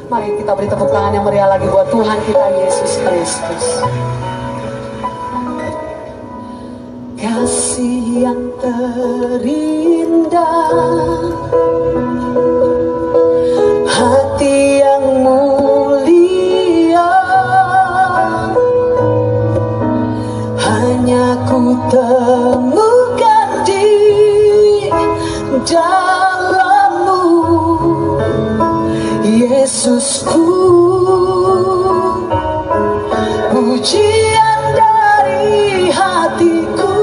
Mari kita beri tepuk tangan yang meriah lagi buat Tuhan kita Yesus Kristus. Kasih yang terindah, hati yang mulia, hanya ku temukan di dalam-Mu, Yesusku. Pujian dari hatiku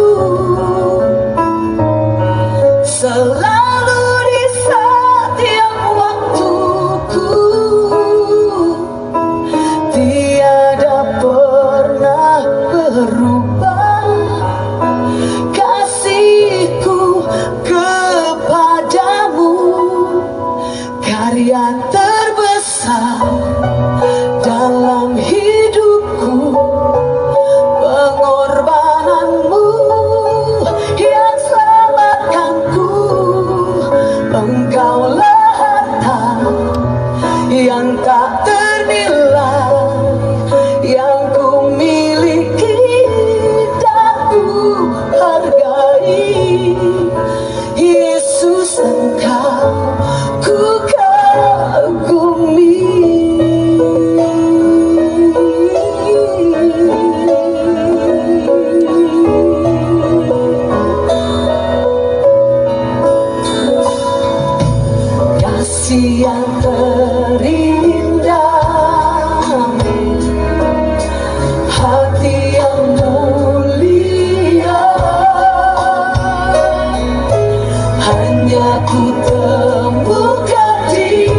selalu di setiap waktuku, tiada pernah berubah kasihku kepadamu. Karya terbesar dalam hidupku, pengorbananmu yang selamatkanku. Engkaulah harta yang tak ternilai yang ku miliki dan ku hargai. Yesus, Engkau ku kagumi. Kasih yang terindah, hati yang mulia, hanya ku temukan di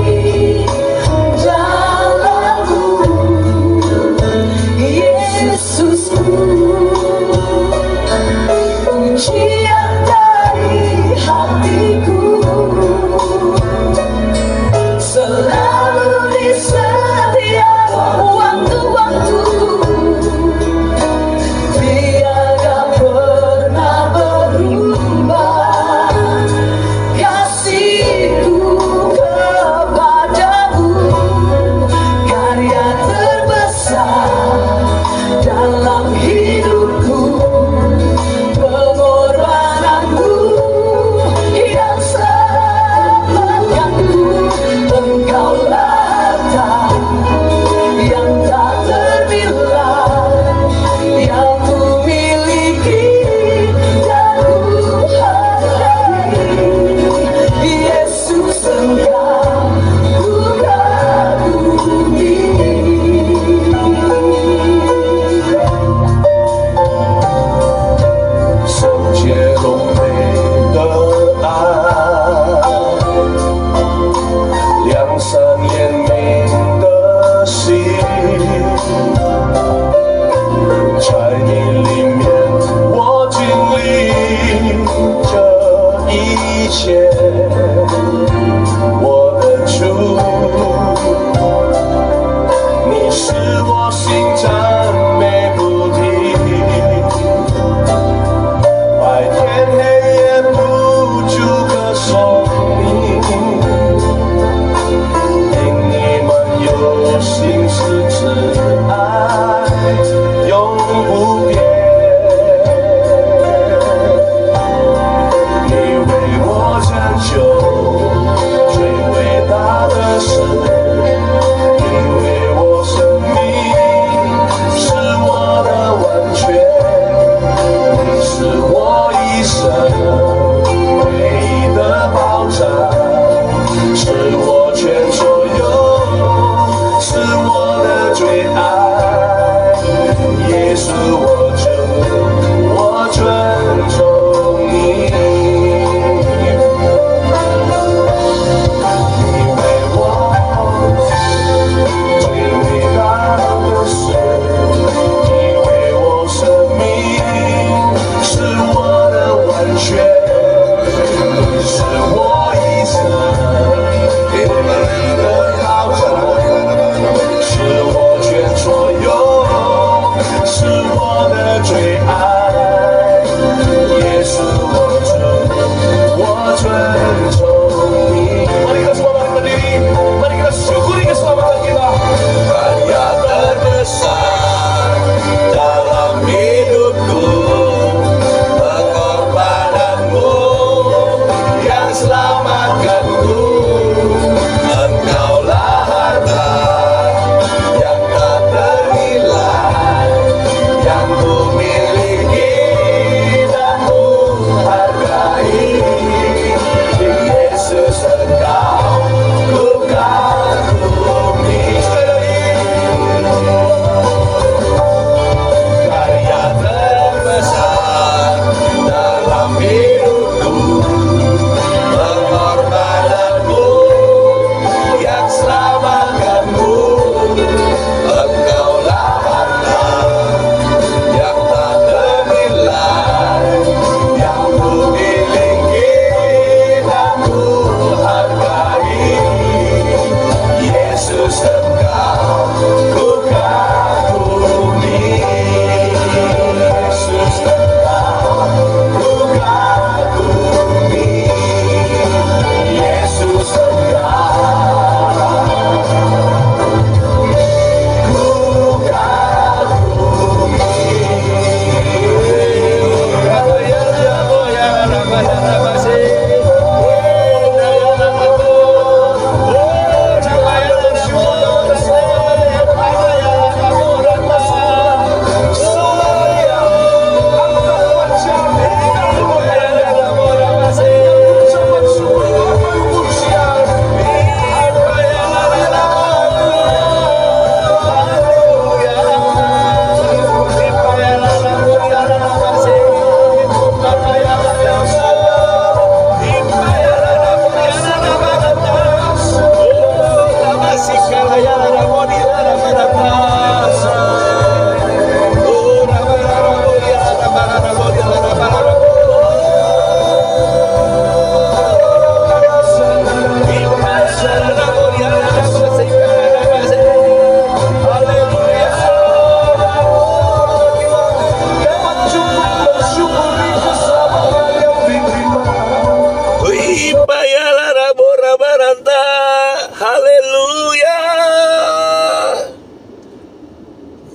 Haleluya.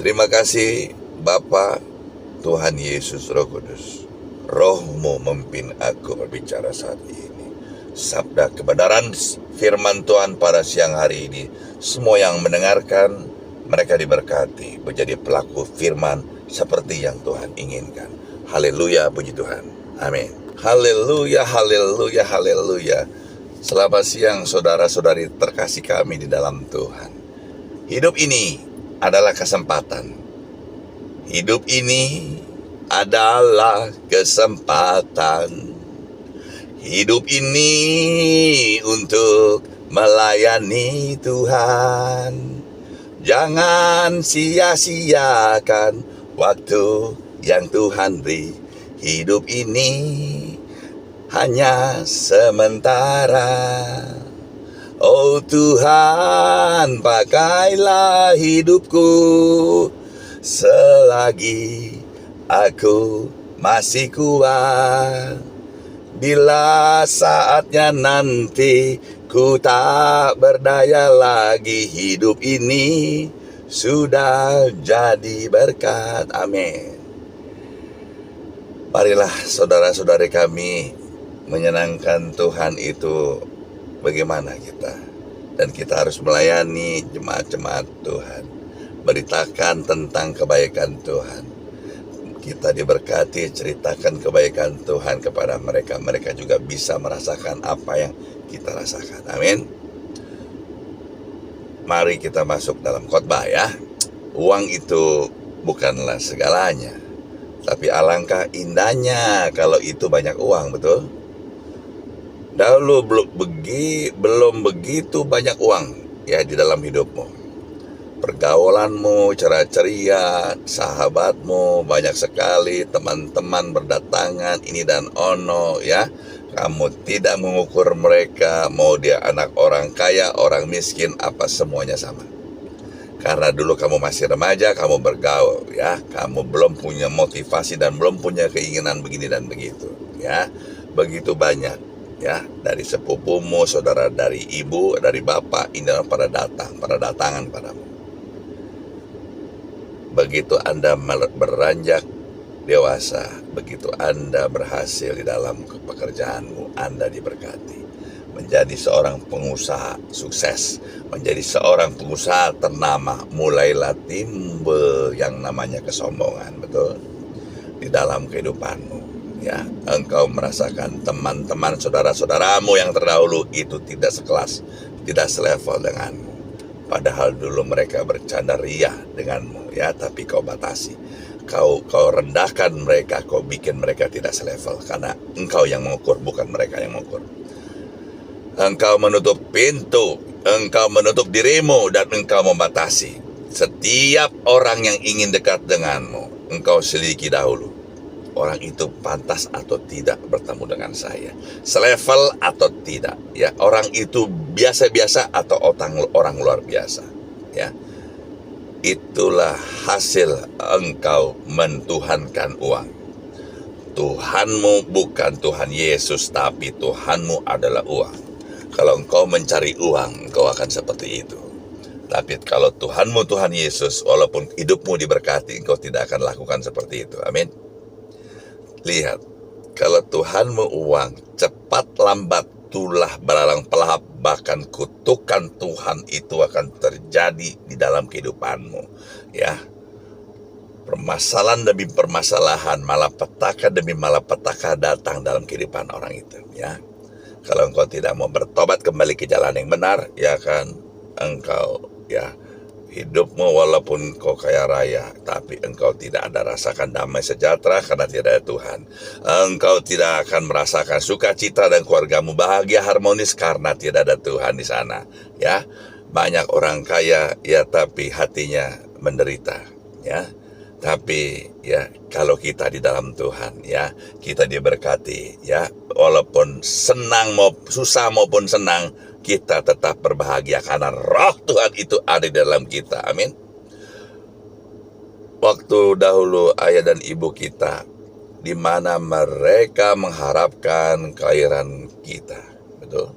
Terima kasih Bapa, Tuhan Yesus, Roh Kudus. Roh-Mu memimpin aku berbicara saat ini. Sabda kebenaran firman Tuhan pada siang hari ini. Semua yang mendengarkan, mereka diberkati, menjadi pelaku firman seperti yang Tuhan inginkan. Haleluya, puji Tuhan. Amin. Haleluya, haleluya, haleluya. Selamat siang saudara-saudari terkasih kami di dalam Tuhan. Hidup ini adalah kesempatan. Hidup ini adalah kesempatan. Hidup ini untuk melayani Tuhan. Jangan sia-siakan waktu yang Tuhan beri. Hidup ini hanya sementara. Oh Tuhan, pakailah hidupku selagi aku masih kuat. Bila saatnya nanti ku tak berdaya lagi, hidup ini sudah jadi berkat. Amin. Marilah saudara-saudari kami menyenangkan Tuhan itu bagaimana kita. Dan kita harus melayani jemaat-jemaat Tuhan. Beritakan tentang kebaikan Tuhan. Kita diberkati, ceritakan kebaikan Tuhan kepada mereka. Mereka juga bisa merasakan apa yang kita rasakan. Amin. Mari kita masuk dalam khotbah ya. Uang itu bukanlah segalanya. Tapi alangkah indahnya kalau itu banyak uang, betul? Dahulu belum begitu banyak uang ya di dalam hidupmu. Pergaulanmu, cara ceria, sahabatmu banyak sekali, teman-teman berdatangan ini dan ono ya. Kamu tidak mengukur mereka, mau dia anak orang kaya, orang miskin, apa semuanya sama. Karena dulu kamu masih remaja, kamu bergaul ya, kamu belum punya motivasi dan belum punya keinginan begini dan begitu ya. Begitu banyak ya, dari sepupumu, saudara, dari ibu, dari bapak, ini pada datangan padamu. Begitu Anda beranjak dewasa, begitu Anda berhasil di dalam pekerjaanmu, Anda diberkati. Menjadi seorang pengusaha sukses, menjadi seorang pengusaha ternama, mulailah timbul yang namanya kesombongan, betul? Di dalam kehidupanmu, ya. Engkau merasakan teman-teman, saudara-saudaramu yang terdahulu itu tidak sekelas, tidak selevel denganmu. Padahal dulu mereka bercanda riah denganmu, ya, tapi kau batasi. Kau rendahkan mereka, kau bikin mereka tidak selevel. Karena engkau yang mengukur, bukan mereka yang mengukur. Engkau menutup pintu, engkau menutup dirimu, dan engkau membatasi. Setiap orang yang ingin dekat denganmu, engkau selidiki dahulu. Orang itu pantas atau tidak bertemu dengan saya, selevel atau tidak, ya. Orang itu biasa-biasa atau orang luar biasa, ya. Itulah hasil engkau mentuhankan uang. Tuhanmu bukan Tuhan Yesus, tapi Tuhanmu adalah uang. Kalau engkau mencari uang, engkau akan seperti itu. Tapi kalau Tuhanmu Tuhan Yesus, walaupun hidupmu diberkati, engkau tidak akan lakukan seperti itu. Amin. Lihat, kalau Tuhanmu uang, cepat lambat tulah belalang pelahap, bahkan kutukan Tuhan itu akan terjadi di dalam kehidupanmu, ya. Permasalahan demi permasalahan, malapetaka demi malapetaka datang dalam kehidupan orang itu, ya. Kalau engkau tidak mau bertobat kembali ke jalan yang benar, ya kan, engkau, ya, hidupmu walaupun kau kaya raya, tapi engkau tidak ada rasakan damai sejahtera karena tidak ada Tuhan. Engkau tidak akan merasakan sukacita dan keluargamu bahagia harmonis karena tidak ada Tuhan di sana. Ya, banyak orang kaya, ya, tapi hatinya menderita. Ya, tapi ya kalau kita di dalam Tuhan, ya, kita diberkati. Ya, walaupun senang susah maupun senang, kita tetap berbahagia karena roh Tuhan itu ada di dalam kita. Amin. Waktu dahulu ayah dan ibu kita, di mana mereka mengharapkan kelahiran kita, betul?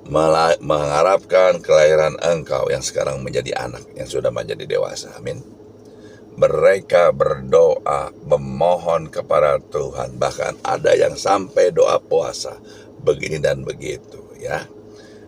mengharapkan kelahiran engkau yang sekarang menjadi anak, yang sudah menjadi dewasa. Amin. Mereka berdoa, memohon kepada Tuhan. Bahkan ada yang sampai doa puasa, begini dan begitu ya.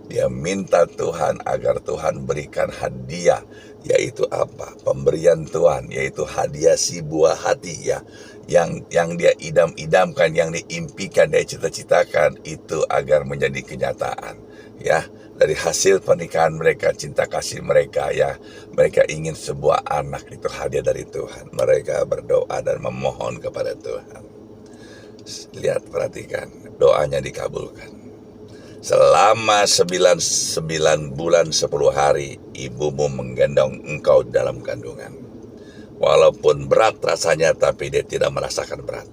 Dia minta Tuhan agar Tuhan berikan hadiah, yaitu apa? Pemberian Tuhan, yaitu hadiah si buah hati ya. Yang dia idam-idamkan, yang diimpikan, dia cita-citakan itu agar menjadi kenyataan ya. Dari hasil pernikahan mereka, cinta kasih mereka ya, mereka ingin sebuah anak, itu hadiah dari Tuhan. Mereka berdoa dan memohon kepada Tuhan. Lihat, perhatikan, doanya dikabulkan. Selama 9 bulan 10 hari ibumu menggendong engkau dalam kandungan. Walaupun berat rasanya, tapi dia tidak merasakan berat.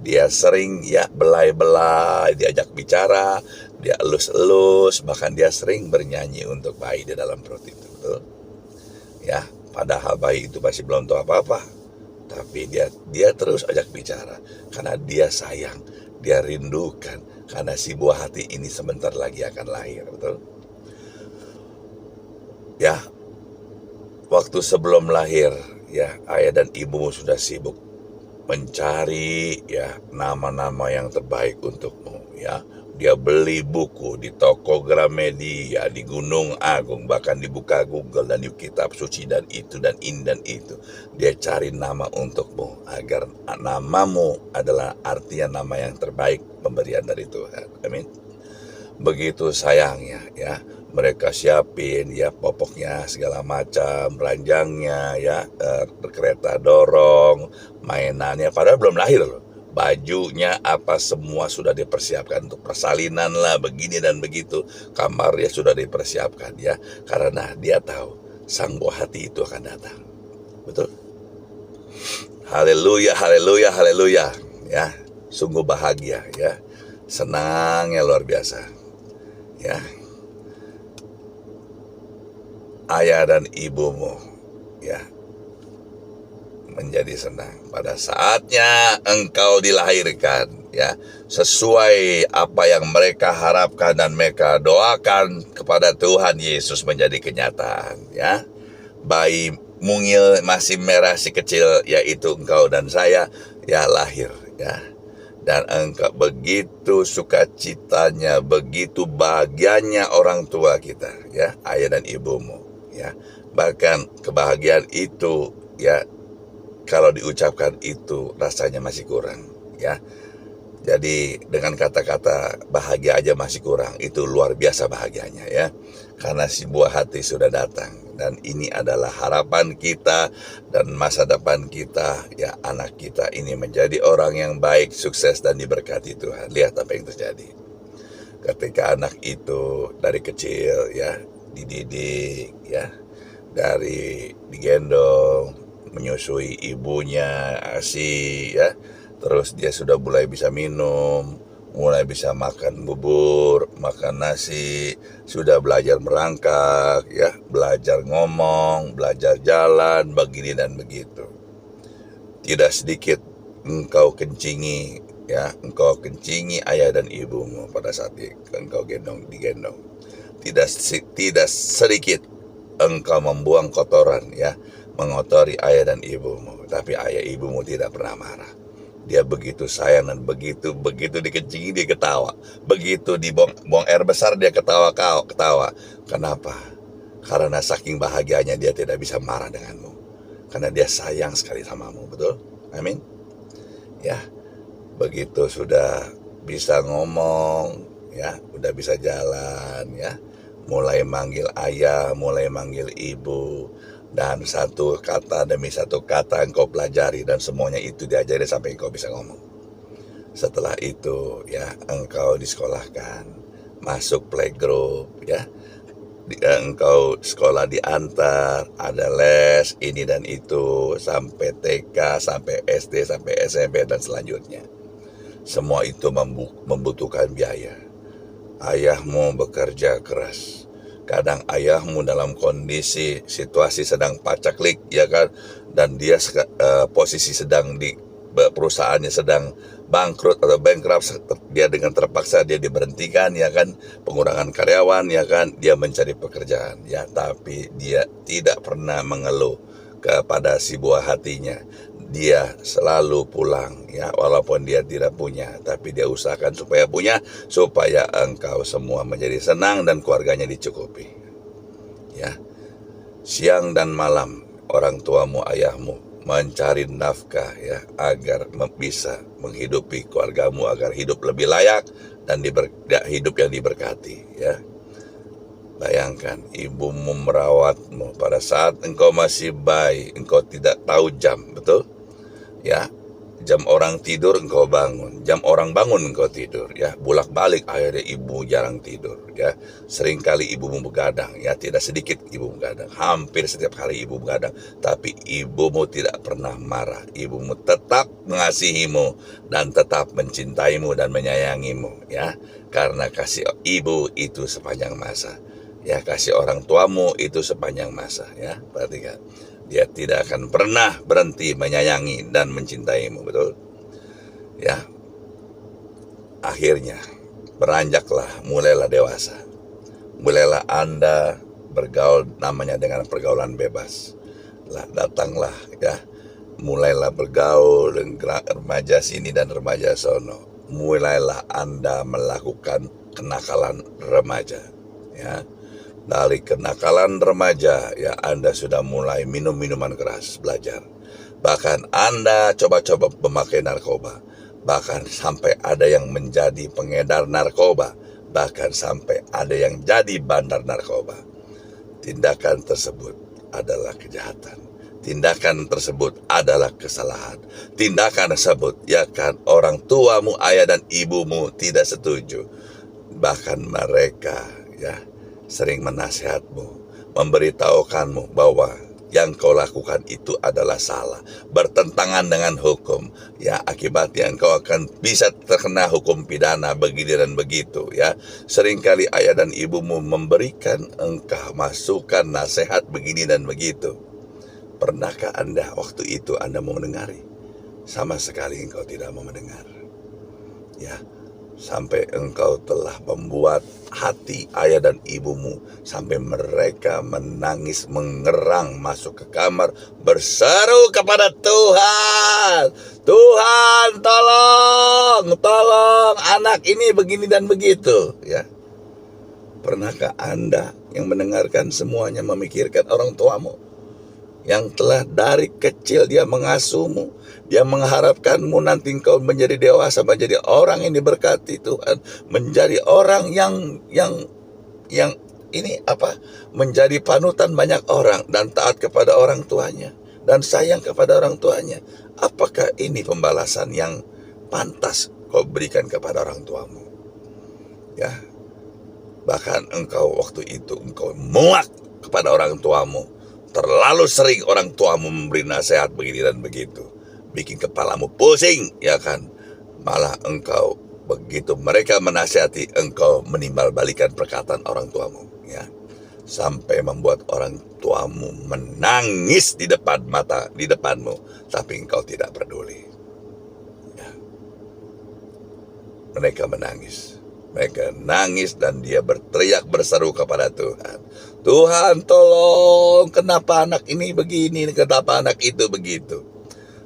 Dia sering ya belai-belai, diajak bicara, dia elus-elus, bahkan dia sering bernyanyi untuk bayi di dalam perut itu. Betul? Ya, padahal bayi itu masih belum tahu apa-apa. Tapi dia terus ajak bicara karena dia sayang, dia rindukan, karena si buah hati ini sebentar lagi akan lahir. Betul? Ya, waktu sebelum lahir ya, ayah dan ibumu sudah sibuk mencari ya nama-nama yang terbaik untukmu ya. Dia beli buku di toko Gramedia, di Gunung Agung, bahkan dibuka Google dan di kitab suci dan itu dan ini dan itu. Dia cari nama untukmu agar namamu adalah artinya nama yang terbaik, pemberian dari Tuhan. Amin. Begitu sayangnya ya, mereka siapin ya popoknya segala macam, ranjangnya ya, kereta dorong, mainannya, padahal belum lahir loh. Bajunya apa semua sudah dipersiapkan untuk persalinan lah, begini dan begitu. Kamarnya sudah dipersiapkan ya, karena dia tahu sang buah hati itu akan datang. Betul? Haleluya, haleluya, haleluya ya. Sungguh bahagia ya, senangnya luar biasa ya. Ayah dan ibumu ya menjadi senang pada saatnya engkau dilahirkan ya, sesuai apa yang mereka harapkan dan mereka doakan kepada Tuhan Yesus menjadi kenyataan ya. Bayi mungil masih merah si kecil, yaitu engkau dan saya ya, lahir ya. Dan engkau begitu sukacitanya, begitu bahagianya orang tua kita ya, ayah dan ibumu ya. Bahkan kebahagiaan itu ya, kalau diucapkan itu rasanya masih kurang ya. Jadi dengan kata-kata bahagia aja masih kurang, itu luar biasa bahagianya ya. Karena si buah hati sudah datang. Dan ini adalah harapan kita dan masa depan kita ya, anak kita ini menjadi orang yang baik, sukses dan diberkati Tuhan. Lihat apa yang terjadi ketika anak itu dari kecil ya dididik ya, dari digendong, menyusui ibunya, ASI ya. Terus dia sudah mulai bisa minum, mulai bisa makan bubur, makan nasi, sudah belajar merangkak ya, belajar ngomong, belajar jalan, begini dan begitu. Tidak sedikit engkau kencingi ya, engkau kencingi ayah dan ibumu pada saat engkau digendong. Tidak sedikit engkau membuang kotoran ya, mengotori ayah dan ibumu, tapi ayah ibumu tidak pernah marah. Dia begitu sayang dan begitu dikencingi dia ketawa, begitu dibuang air besar dia ketawa. Kenapa? Karena saking bahagianya dia tidak bisa marah denganmu, karena dia sayang sekali samamu. Betul? Amin. Ya, begitu sudah bisa ngomong ya, udah bisa jalan ya, mulai manggil ayah, mulai manggil ibu, dan satu kata demi satu kata engkau pelajari, dan semuanya itu diajari sampai engkau bisa ngomong. Setelah itu ya, engkau disekolahkan, masuk playgroup ya, engkau sekolah diantar, ada les ini dan itu, sampai TK, sampai SD, sampai SMP dan selanjutnya. Semua itu membutuhkan biaya. Ayahmu bekerja keras. Kadang ayahmu dalam kondisi situasi sedang pacaklik ya kan, dan dia posisi sedang perusahaannya sedang bangkrut atau bankrupt, dia dengan terpaksa dia diberhentikan, ya kan, pengurangan karyawan, ya kan, dia mencari pekerjaan, ya, tapi dia tidak pernah mengeluh kepada si buah hatinya. Dia selalu pulang, ya, walaupun dia tidak punya, tapi dia usahakan supaya punya, supaya engkau semua menjadi senang dan keluarganya dicukupi, ya. Siang dan malam orang tuamu, ayahmu mencari nafkah, ya, agar bisa menghidupi keluargamu, agar hidup lebih layak dan hidup yang diberkati, ya. Bayangkan ibumu merawatmu pada saat engkau masih bayi, engkau tidak tahu jam, betul? Ya, jam orang tidur engkau bangun, jam orang bangun engkau tidur, ya, bolak-balik akhirnya ibu jarang tidur, ya. Seringkali ibumu begadang, ya, tidak sedikit ibu begadang, hampir setiap hari ibu begadang, tapi ibumu tidak pernah marah, ibumu tetap mengasihimu dan tetap mencintaimu dan menyayangimu, ya, karena kasih ibu itu sepanjang masa. Ya, kasih orang tuamu itu sepanjang masa, ya. Perhatikan, dia tidak akan pernah berhenti menyayangi dan mencintaimu, betul? Ya. Akhirnya beranjaklah, mulailah dewasa. Mulailah Anda bergaul, namanya dengan pergaulan bebas. Datanglah, ya. Mulailah bergaul dengan remaja sini dan remaja sono. Mulailah Anda melakukan kenakalan remaja, ya. Dari kenakalan remaja, ya, Anda sudah mulai minum minuman keras, belajar. Bahkan Anda coba-coba memakai narkoba. Bahkan sampai ada yang menjadi pengedar narkoba. Bahkan sampai ada yang jadi bandar narkoba. Tindakan tersebut adalah kejahatan. Tindakan tersebut adalah kesalahan. Tindakan tersebut, ya kan, orang tuamu, ayah dan ibumu tidak setuju. Bahkan mereka, ya, sering menasihatmu, memberitahukanmu bahwa yang kau lakukan itu adalah salah, bertentangan dengan hukum, ya, akibatnya engkau akan bisa terkena hukum pidana begini dan begitu, ya. Seringkali ayah dan ibumu memberikan engkau masukan, nasihat begini dan begitu. Pernahkah Anda waktu itu Anda mau mendengari? Sama sekali engkau tidak mau mendengar, ya. Sampai engkau telah membuat hati ayah dan ibumu sampai mereka menangis, mengerang, masuk ke kamar, berseru kepada Tuhan, Tuhan tolong anak ini begini dan begitu, ya. Pernahkah Anda yang mendengarkan semuanya memikirkan orang tuamu yang telah dari kecil dia mengasuhmu, dia mengharapkanmu nanti engkau menjadi dewasa, menjadi orang yang diberkati Tuhan, menjadi orang yang ini apa? Menjadi panutan banyak orang dan taat kepada orang tuanya dan sayang kepada orang tuanya. Apakah ini pembalasan yang pantas kau berikan kepada orang tuamu? Ya. Bahkan engkau waktu itu engkau muak kepada orang tuamu. Terlalu sering orang tuamu memberi nasihat begini dan begitu, bikin kepalamu pusing, ya kan. Malah engkau begitu mereka menasihati, engkau menimbal balikan perkataan orang tuamu, ya, sampai membuat orang tuamu menangis di depanmu, tapi engkau tidak peduli, ya. Mereka menangis. Mereka nangis dan dia berteriak berseru kepada Tuhan. Tuhan tolong, kenapa anak ini begini, kenapa anak itu begitu.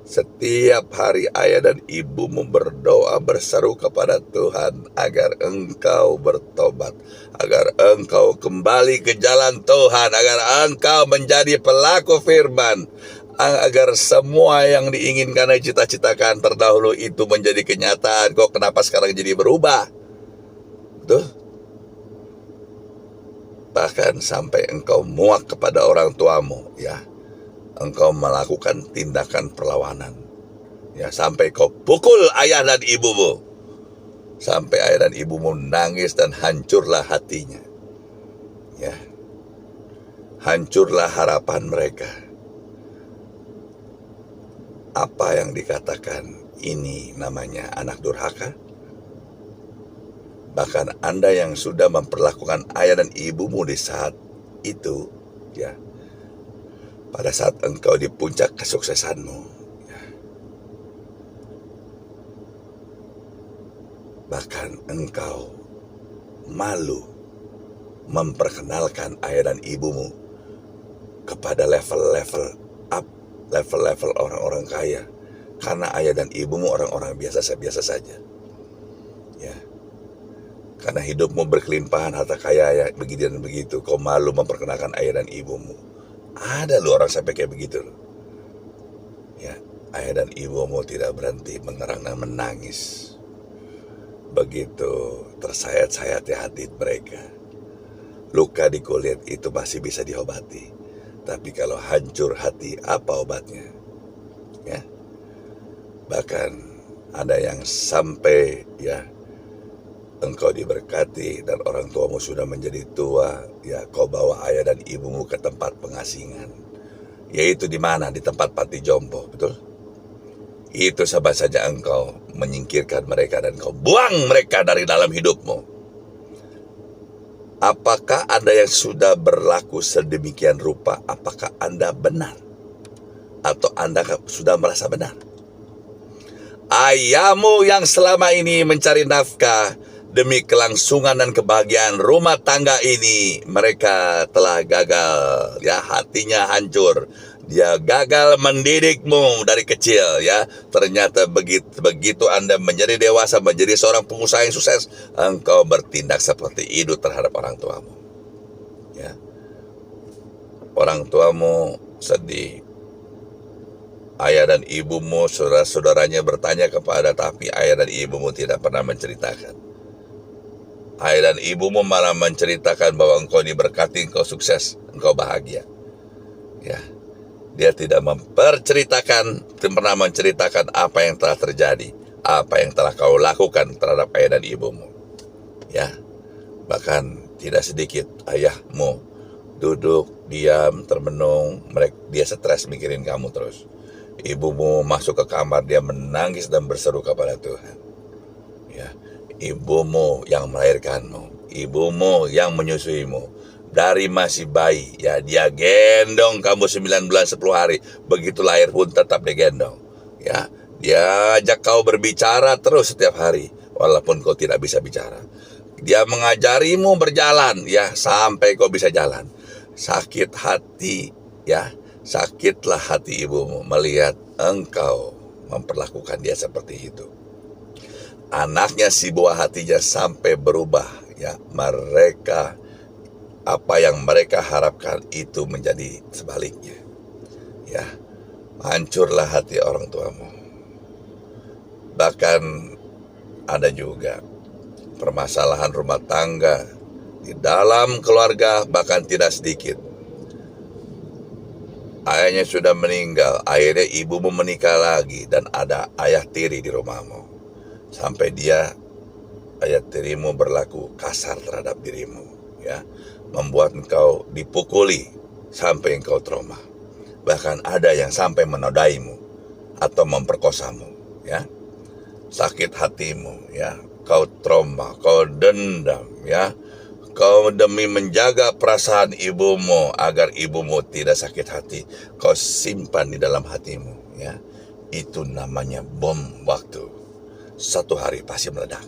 Setiap hari ayah dan ibumu berdoa berseru kepada Tuhan agar engkau bertobat, agar engkau kembali ke jalan Tuhan, agar engkau menjadi pelaku firman, agar semua yang diinginkan dan cita-citakan terdahulu itu menjadi kenyataan. Kok kenapa sekarang jadi berubah? Tuh. Bahkan sampai engkau muak kepada orang tuamu, ya. Engkau melakukan tindakan perlawanan, ya, sampai kau pukul ayah dan ibumu, sampai ayah dan ibumu nangis dan hancurlah hatinya, ya. Hancurlah harapan mereka. Apa yang dikatakan ini namanya anak durhaka? Bahkan Anda yang sudah memperlakukan ayah dan ibumu di saat itu, ya, pada saat engkau di puncak kesuksesanmu, ya, Bahkan engkau malu memperkenalkan ayah dan ibumu kepada level-level orang-orang kaya, karena ayah dan ibumu orang-orang biasa-biasa saja. Ya, karena hidupmu berkelimpahan harta kaya ya, begitu dan begitu, kau malu memperkenalkan ayah dan ibumu. Ada loh orang sampai kayak begitu loh. Ya, ayah dan ibumu tidak berhenti mengerang dan menangis. Begitu tersayat-sayat di hati mereka. Luka di kulit itu masih bisa diobati, tapi kalau hancur hati, apa obatnya? Ya, bahkan ada yang sampai ya engkau diberkati dan orang tuamu sudah menjadi tua, ya kau bawa ayah dan ibumu ke tempat pengasingan, yaitu di mana? Di tempat panti jompo, betul? Itu sama saja engkau menyingkirkan mereka dan kau buang mereka dari dalam hidupmu. Apakah Anda yang sudah berlaku sedemikian rupa, apakah Anda benar? Atau Anda sudah merasa benar? Ayahmu yang selama ini mencari nafkah demi kelangsungan dan kebahagiaan rumah tangga ini, mereka telah gagal, ya, hatinya hancur. Dia gagal mendidikmu dari kecil, ya. Ternyata begitu Anda menjadi dewasa, menjadi seorang pengusaha yang sukses, engkau bertindak seperti itu terhadap orang tuamu. Ya. Orang tuamu sedih. Ayah dan ibumu, saudara-saudaranya bertanya kepada, tapi ayah dan ibumu tidak pernah menceritakan. Ayah dan ibumu malah menceritakan bahwa engkau diberkati, engkau sukses, engkau bahagia. Ya. Dia tidak pernah menceritakan apa yang telah terjadi, apa yang telah kau lakukan terhadap ayah dan ibumu. Ya, bahkan tidak sedikit ayahmu duduk, diam, termenung, dia stres mikirin kamu terus. Ibumu masuk ke kamar, dia menangis dan berseru kepada Tuhan. Ya, ibumu yang melahirkanmu, ibumu yang menyusuimu. Dari masih bayi, ya, dia gendong kamu 9 bulan 10 hari. Begitu lahir pun tetap digendong. Ya, dia ajak kau berbicara terus setiap hari, walaupun kau tidak bisa bicara. Dia mengajarimu berjalan, ya, sampai kau bisa jalan. Sakit hati, ya, sakitlah hati ibumu melihat engkau memperlakukan dia seperti itu. Anaknya si buah hatinya sampai berubah, ya, apa yang mereka harapkan itu menjadi sebaliknya. Ya, hancurlah hati orang tuamu. Bahkan ada juga permasalahan rumah tangga di dalam keluarga, bahkan tidak sedikit. Ayahnya sudah meninggal, akhirnya ibumu menikah lagi dan ada ayah tiri di rumahmu. Sampai ayah tirimu berlaku kasar terhadap dirimu, ya. Membuat engkau dipukuli sampai engkau trauma. Bahkan ada yang sampai menodaimu atau memperkosamu, ya. Sakit hatimu, ya. Kau trauma, kau dendam, ya. Kau demi menjaga perasaan ibumu agar ibumu tidak sakit hati, kau simpan di dalam hatimu, ya. Itu namanya bom waktu. Satu hari pasti meledak.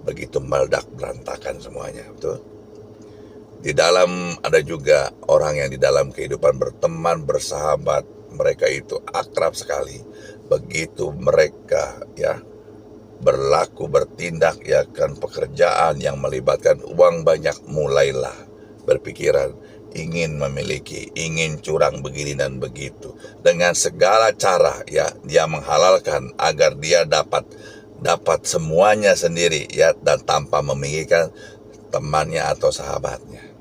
Begitu meledak berantakan semuanya, betul? Di dalam ada juga orang yang di dalam kehidupan berteman, bersahabat, mereka itu akrab sekali. Begitu mereka, ya, berlaku, bertindak, ya kan, pekerjaan yang melibatkan uang banyak, mulailah berpikiran ingin memiliki, ingin curang begini dan begitu. Dengan segala cara, ya, dia menghalalkan agar dia dapat semuanya sendiri, ya, dan tanpa memikirkan temannya atau sahabatnya.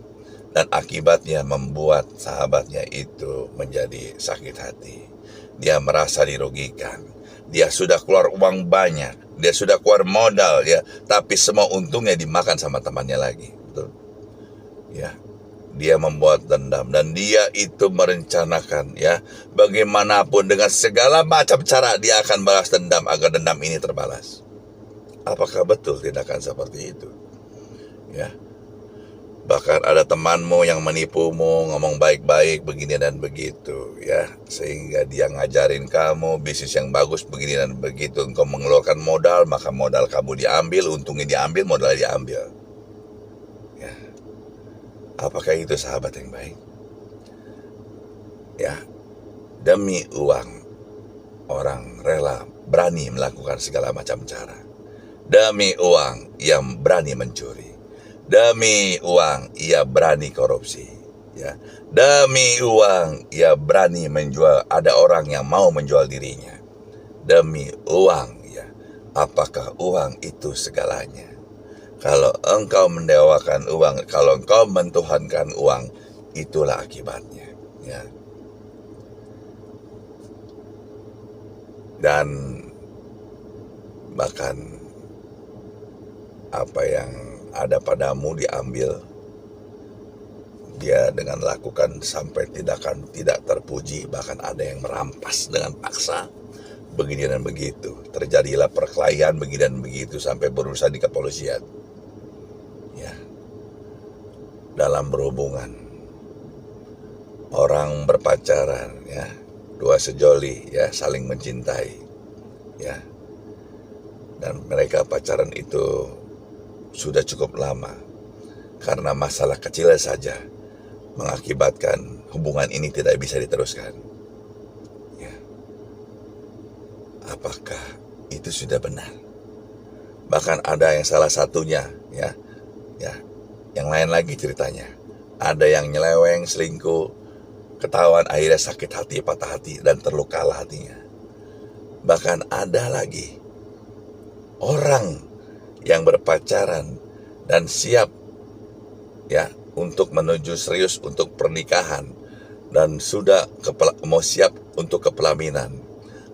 Dan akibatnya membuat sahabatnya itu menjadi sakit hati. Dia merasa dirugikan. Dia sudah keluar uang banyak, dia sudah keluar modal, ya, tapi semua untungnya dimakan sama temannya lagi. Betul? Ya. Dia membuat dendam dan dia itu merencanakan, ya, bagaimanapun dengan segala macam cara dia akan balas dendam agar dendam ini terbalas. Apakah betul tindakan seperti itu? Ya. Bahkan ada temanmu yang menipumu, ngomong baik-baik begini dan begitu, ya, sehingga dia ngajarin kamu bisnis yang bagus begini dan begitu. Engkau mengeluarkan modal, maka modal kamu diambil, untungnya diambil, modalnya diambil. Ya. Apakah itu sahabat yang baik? Ya, demi uang orang rela berani melakukan segala macam cara. Demi uang ia berani mencuri. Demi uang ia berani korupsi. Ya, demi uang ia berani menjual. Ada orang yang mau menjual dirinya demi uang. Ya, apakah uang itu segalanya? Kalau engkau mendewakan uang, kalau engkau mentuhankan uang, itulah akibatnya. Ya. Dan bahkan apa yang ada padamu diambil. Dia dengan lakukan sampai tindakan tidak terpuji, bahkan ada yang merampas dengan paksa, begini dan begitu. Terjadilah perkelahian begini dan begitu sampai berurusan di kepolisian. Ya, dalam berhubungan, orang berpacaran, ya, dua sejoli, ya, saling mencintai, ya, dan mereka pacaran itu sudah cukup lama. Karena masalah kecil saja mengakibatkan hubungan ini tidak bisa diteruskan. Ya. Apakah itu sudah benar? Bahkan ada yang salah satunya, ya, yang lain lagi ceritanya. Ada yang nyeleweng, selingkuh, ketahuan akhirnya sakit hati, patah hati, dan terlukalah hatinya. Bahkan ada lagi orang yang berpacaran dan siap, ya, untuk menuju serius untuk pernikahan dan sudah mau siap untuk kepelaminan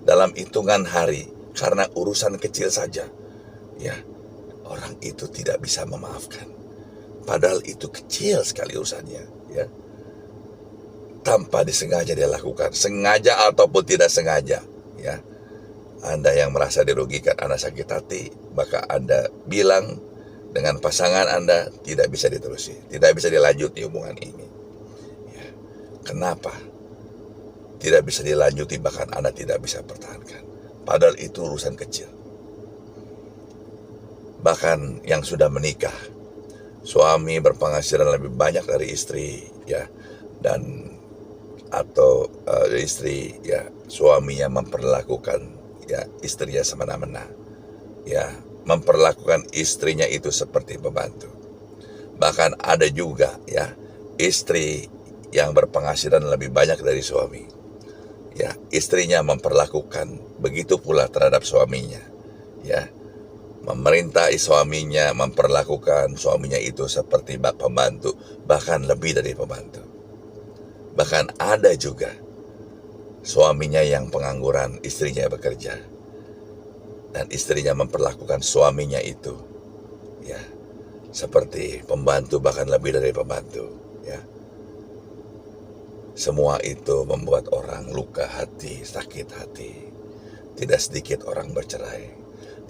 dalam hitungan hari karena urusan kecil saja, ya, orang itu tidak bisa memaafkan, padahal itu kecil sekali urusannya, ya, tanpa disengaja dia lakukan, sengaja ataupun tidak sengaja, ya. Anda yang merasa dirugikan, Anda sakit hati, maka Anda bilang dengan pasangan Anda tidak bisa diterusi, tidak bisa dilanjuti hubungan ini. Ya. Kenapa? Tidak bisa dilanjuti, bahkan Anda tidak bisa pertahankan. Padahal itu urusan kecil. Bahkan yang sudah menikah, suami berpenghasilan lebih banyak dari istri, ya, dan atau istri, ya, suaminya memperlakukan, ya, istrinya semena-mena, ya, memperlakukan istrinya itu seperti pembantu. Bahkan ada juga, ya, istri yang berpenghasilan lebih banyak dari suami, ya, istrinya memperlakukan begitu pula terhadap suaminya, ya, memerintah suaminya, memperlakukan suaminya itu seperti pembantu, bahkan lebih dari pembantu. Bahkan ada juga suaminya yang pengangguran, istrinya bekerja, dan istrinya memperlakukan suaminya itu, ya, seperti pembantu, bahkan lebih dari pembantu, ya. Semua itu membuat orang luka hati, sakit hati. Tidak sedikit orang bercerai,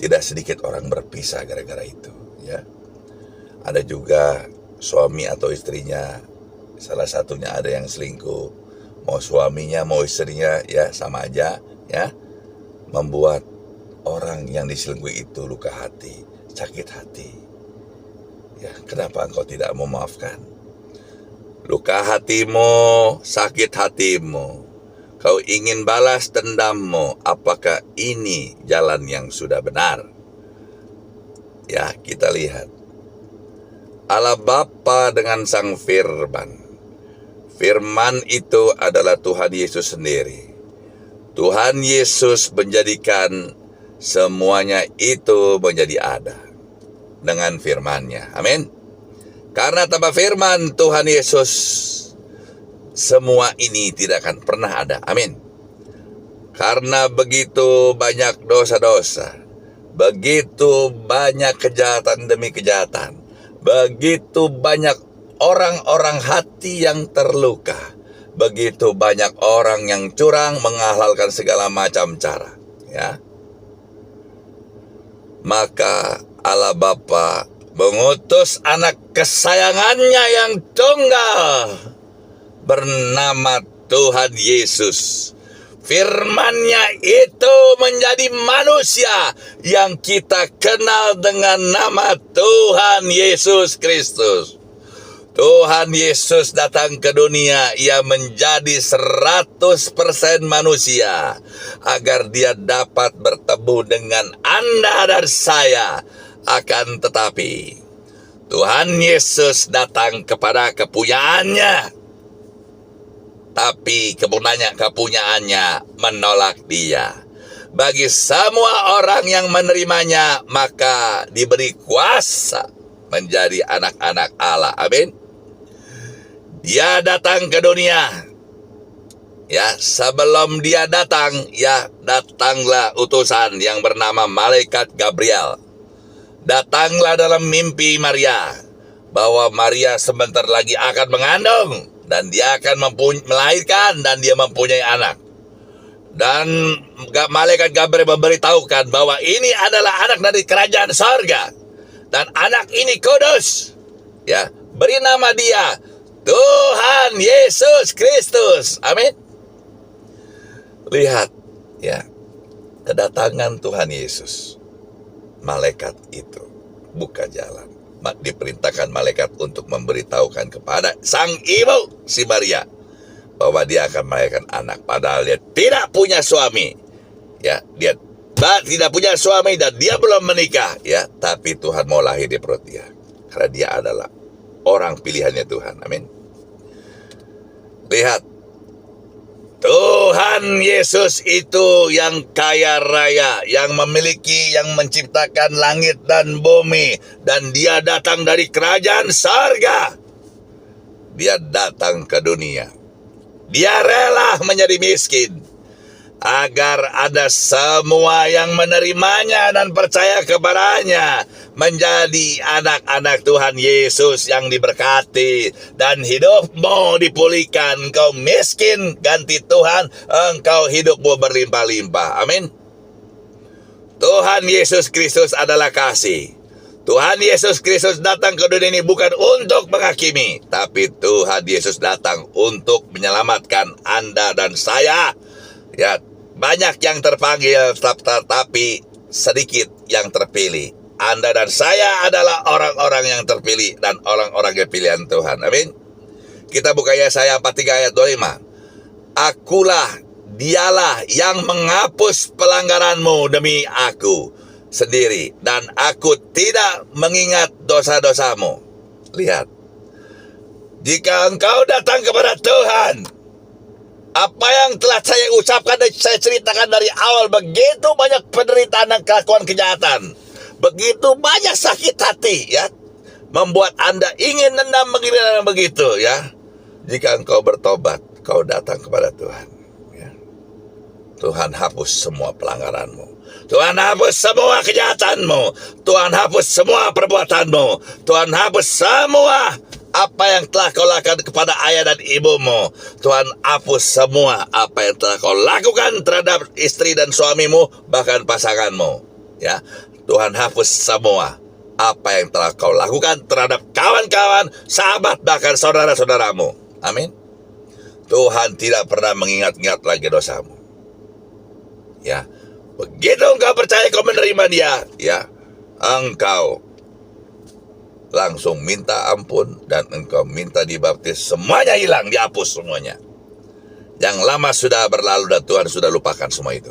tidak sedikit orang berpisah gara-gara itu, ya. Ada juga suami atau istrinya, salah satunya ada yang selingkuh, mau suaminya mau istrinya, ya, sama aja, ya, membuat orang yang diselingkuhi itu luka hati, sakit hati. Ya, kenapa engkau tidak memaafkan? Luka hatimu, sakit hatimu, kau ingin balas dendammu. Apakah ini jalan yang sudah benar? Ya, kita lihat. Allah Bapa dengan Sang Firman. Firman itu adalah Tuhan Yesus sendiri. Tuhan Yesus menjadikan semuanya itu menjadi ada dengan firman-Nya. Amin. Karena tanpa firman Tuhan Yesus, semua ini tidak akan pernah ada. Amin. Karena begitu banyak dosa-dosa, begitu banyak kejahatan demi kejahatan, begitu banyak orang-orang hati yang terluka, begitu banyak orang yang curang, menghalalkan segala macam cara, ya. Maka Allah Bapa mengutus anak kesayangannya yang tunggal bernama Tuhan Yesus. Firman-Nya itu menjadi manusia yang kita kenal dengan nama Tuhan Yesus Kristus. Tuhan Yesus datang ke dunia, Ia menjadi 100% manusia agar Dia dapat bertemu dengan Anda dan saya. Akan tetapi Tuhan Yesus datang kepada kepunyaannya, tapi kepunyaannya menolak Dia. Bagi semua orang yang menerimanya, maka diberi kuasa menjadi anak-anak Allah. Amin. Dia datang ke dunia. Ya, sebelum Dia datang, ya datanglah utusan yang bernama Malaikat Gabriel. Datanglah dalam mimpi Maria, bahwa Maria sebentar lagi akan mengandung, dan dia akan melahirkan, dan dia mempunyai anak. Dan Malaikat Gabriel memberitahukan bahwa ini adalah anak dari kerajaan sorga, dan anak ini kudus. Ya, beri nama dia Tuhan Yesus Kristus. Amin. Lihat, ya, kedatangan Tuhan Yesus. Malaikat itu buka jalan. Diperintahkan malaikat untuk memberitahukan kepada sang ibu si Maria bahwa dia akan melahirkan anak, padahal dia tidak punya suami. Ya, dia tidak punya suami dan dia belum menikah, ya, tapi Tuhan mau lahir di perut dia karena dia adalah orang pilihannya Tuhan. Amin. Lihat, Tuhan Yesus itu yang kaya raya, yang memiliki, yang menciptakan langit dan bumi, dan Dia datang dari kerajaan sorga. Dia datang ke dunia. Dia rela menjadi miskin agar ada semua yang menerimanya dan percaya kepadanya menjadi anak-anak Tuhan Yesus yang diberkati, dan hidupmu dipulihkan. Engkau miskin, ganti Tuhan, engkau hidupmu berlimpah-limpah. Amin. Tuhan Yesus Kristus adalah kasih. Tuhan Yesus Kristus datang ke dunia ini bukan untuk menghakimi, tapi Tuhan Yesus datang untuk menyelamatkan Anda dan saya. Ya, banyak yang terpanggil, tetapi sedikit yang terpilih. Anda dan saya adalah orang-orang yang terpilih dan orang-orang yang pilihan Tuhan. Amin. Kita buka Yesaya 43 ayat 25. Akulah, Dialah yang menghapus pelanggaranmu demi Aku sendiri, dan Aku tidak mengingat dosa-dosamu. Lihat, jika engkau datang kepada Tuhan, apa yang telah saya ucapkan dan saya ceritakan dari awal, begitu banyak penderitaan dan kelakuan kejahatan, begitu banyak sakit hati, ya, membuat Anda ingin nendam begini dan begitu, ya. Jika engkau bertobat, kau datang kepada Tuhan, ya, Tuhan hapus semua pelanggaranmu, Tuhan hapus semua kejahatanmu, Tuhan hapus semua perbuatanmu, Tuhan hapus semua apa yang telah kau lakukan kepada ayah dan ibumu. Tuhan hapus semua apa yang telah kau lakukan terhadap istri dan suamimu, bahkan pasanganmu. Ya, Tuhan hapus semua apa yang telah kau lakukan terhadap kawan-kawan, sahabat, bahkan saudara-saudaramu. Amin. Tuhan tidak pernah mengingat-ingat lagi dosamu. Ya, begitu engkau percaya, kau menerima Dia, ya, engkau langsung minta ampun dan engkau minta dibaptis, semuanya hilang, dihapus semuanya. Yang lama sudah berlalu dan Tuhan sudah lupakan semua itu.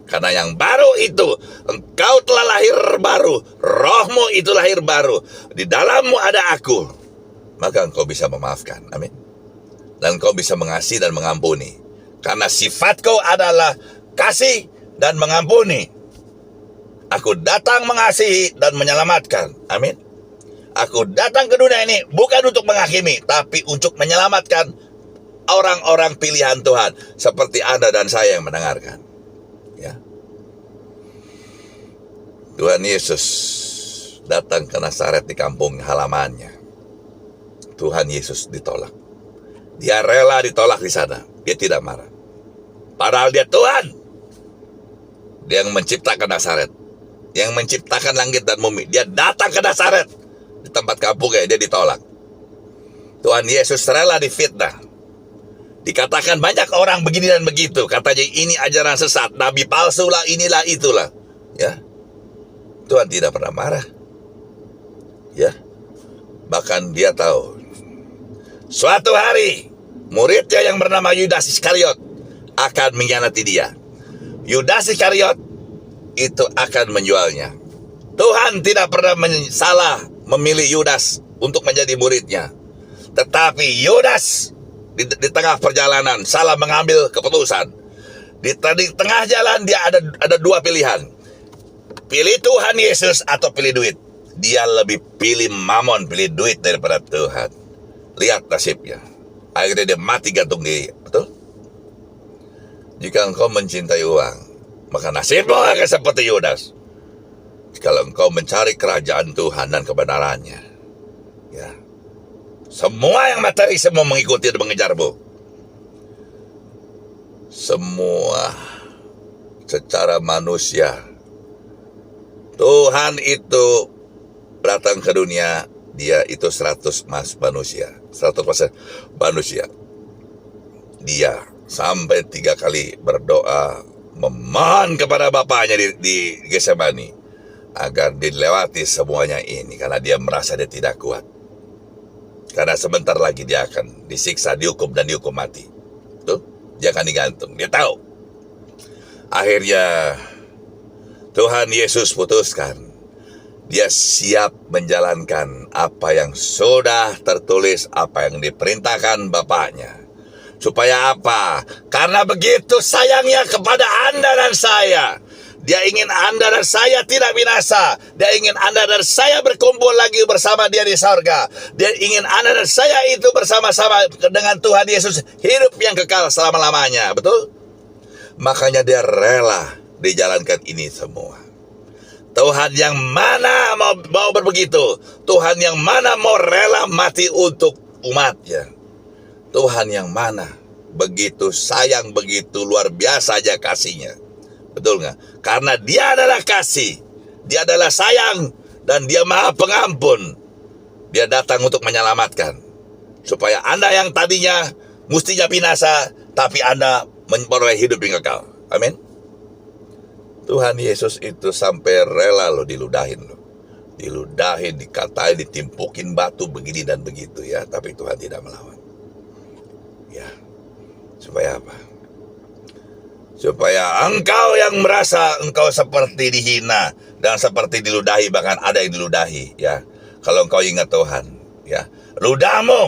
Karena yang baru itu, engkau telah lahir baru, rohmu itu lahir baru, di dalammu ada Aku, maka engkau bisa memaafkan. Amin. Dan engkau bisa mengasihi dan mengampuni, karena sifatku adalah kasih dan mengampuni. Aku datang mengasihi dan menyelamatkan. Amin. Aku datang ke dunia ini bukan untuk menghakimi, tapi untuk menyelamatkan orang-orang pilihan Tuhan, seperti Anda dan saya yang mendengarkan. Ya. Tuhan Yesus datang ke Nazaret di kampung halamannya. Tuhan Yesus ditolak. Dia rela ditolak di sana. Dia tidak marah. Padahal Dia Tuhan. Dia yang menciptakan Nazaret, yang menciptakan langit dan bumi. Dia datang ke Nazaret, di tempat kampungnya. Dia ditolak. Tuhan Yesus rela difitnah, Dikatakan banyak orang begini dan begitu. Katanya ini ajaran sesat, nabi palsu lah, inilah itulah. Ya, Tuhan tidak pernah marah. Ya, bahkan dia tahu suatu hari muridnya yang bernama Yudas Iskariot akan mengkhianati dia. Yudas Iskariot itu akan menjualnya. Tuhan tidak pernah salah memilih Yudas untuk menjadi muridnya. Tetapi Yudas di tengah perjalanan salah mengambil keputusan. Di tengah jalan dia ada dua pilihan. Pilih Tuhan Yesus atau pilih duit. Dia lebih pilih mamon, pilih duit daripada Tuhan. Lihat nasibnya. Akhirnya dia mati gantung diri. Betul? Jika engkau mencintai uang, maka nasibmu akan seperti Yudas. Kalau engkau mencari kerajaan Tuhan dan kebenarannya, ya, semua yang materi semua mengikuti dan mengejarmu. Semua secara manusia. Tuhan itu datang ke dunia, dia itu 100% manusia. Dia sampai 3 kali berdoa memohon kepada Bapaknya di Getsemani agar dilewati semuanya ini, karena dia merasa dia tidak kuat. Karena sebentar lagi dia akan disiksa, dihukum dan dihukum mati. Tuh, dia akan digantung. Dia tahu. Akhirnya Tuhan Yesus putuskan, dia siap menjalankan apa yang sudah tertulis, apa yang diperintahkan Bapaknya. Supaya apa? Karena begitu sayangnya kepada Anda dan saya. Dia ingin Anda dan saya tidak binasa. Dia ingin Anda dan saya berkumpul lagi bersama dia di sorga. Dia ingin Anda dan saya itu bersama-sama dengan Tuhan Yesus, hidup yang kekal selama-lamanya. Betul? Makanya dia rela dijalankan ini semua. Tuhan yang mana mau begitu? Tuhan yang mana mau rela mati untuk umatnya? Tuhan yang mana begitu sayang, begitu luar biasa aja kasihnya. Betul nggak? Karena dia adalah kasih, dia adalah sayang, dan dia maha pengampun. Dia datang untuk menyelamatkan. Supaya Anda yang tadinya mestinya binasa, tapi Anda memperoleh hidup yang kekal. Amin. Tuhan Yesus itu sampai rela loh diludahin loh. Diludahin, dikatain, ditimpukin batu begini dan begitu ya. Tapi Tuhan tidak melawan. Ya, supaya apa? Supaya engkau yang merasa engkau seperti dihina dan seperti diludahi, bahkan ada yang diludahi ya. Kalau engkau ingat Tuhan ya, ludahmu